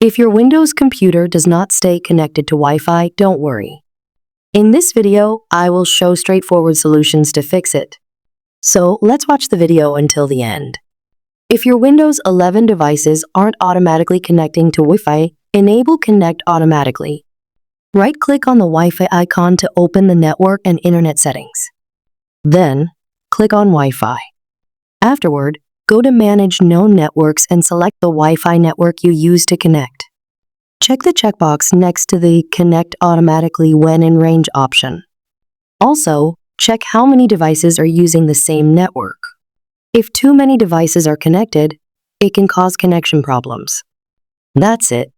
If your Windows computer does not stay connected to Wi-Fi, don't worry. In this video, I will show straightforward solutions to fix it. So let's watch the video until the end. If your Windows 11 devices aren't automatically connecting to Wi-Fi, enable Connect Automatically. Right-click on the Wi-Fi icon to open the network and internet settings. Then, click on Wi-Fi. Afterward, go to Manage Known Networks and select the Wi-Fi network you use to connect. Check the checkbox next to the Connect Automatically When in Range option. Also, check how many devices are using the same network. If too many devices are connected, it can cause connection problems. That's it.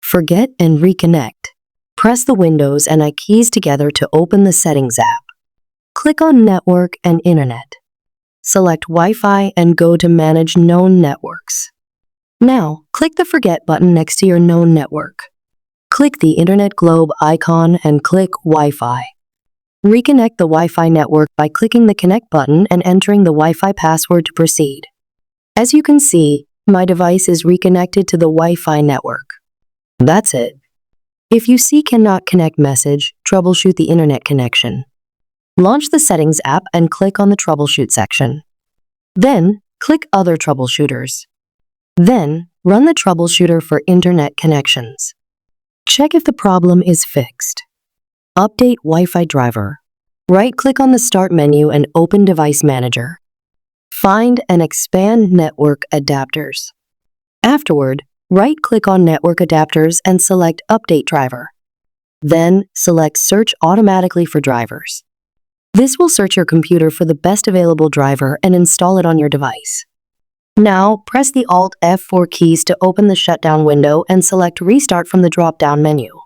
Forget and reconnect. Press the Windows and I keys together to open the Settings app. Click on Network and Internet. Select Wi-Fi and go to Manage Known Networks. Now, click the Forget button next to your known network. Click the Internet globe icon and click Wi-Fi. Reconnect the Wi-Fi network by clicking the Connect button and entering the Wi-Fi password to proceed. As you can see, my device is reconnected to the Wi-Fi network. That's it. If you see Cannot Connect message, troubleshoot the internet connection. Launch the Settings app and click on the Troubleshoot section. Then, click Other Troubleshooters. Then, run the troubleshooter for internet connections. Check if the problem is fixed. Update Wi-Fi driver. Right-click on the Start menu and open Device Manager. Find and expand Network Adapters. Afterward, right-click on Network Adapters and select Update Driver. Then, select Search Automatically for Drivers. This will search your computer for the best available driver and install it on your device. Now, press the Alt F4 keys to open the shutdown window and select Restart from the drop-down menu.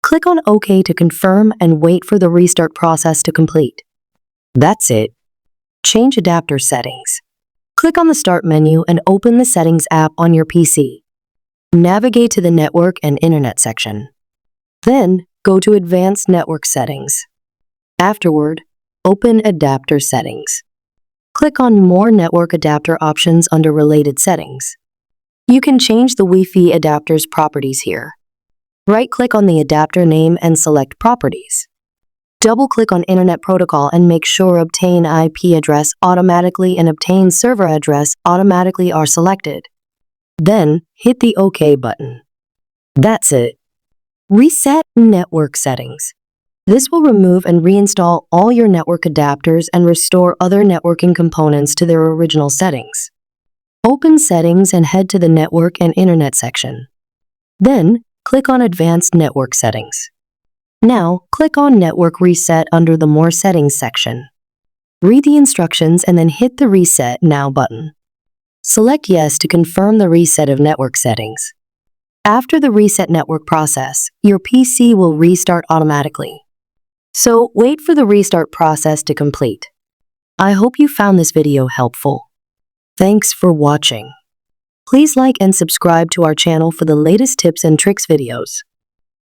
Click on OK to confirm and wait for the restart process to complete. That's it. Change adapter settings. Click on the Start menu and open the Settings app on your PC. Navigate to the Network and Internet section. Then, go to Advanced Network Settings. Afterward, open Adapter Settings. Click on More Network Adapter options under Related Settings. You can change the Wi-Fi adapter's properties here. Right-click on the adapter name and select Properties. Double-click on Internet Protocol and make sure Obtain IP address automatically and Obtain server address automatically are selected. Then, hit the OK button. That's it. Reset Network Settings. This will remove and reinstall all your network adapters and restore other networking components to their original settings. Open Settings and head to the Network and Internet section. Then, click on Advanced Network Settings. Now, click on Network Reset under the More Settings section. Read the instructions and then hit the Reset Now button. Select Yes to confirm the reset of network settings. After the reset network process, your PC will restart automatically. So, wait for the restart process to complete. I hope you found this video helpful. Thanks for watching. Please like and subscribe to our channel for the latest tips and tricks videos.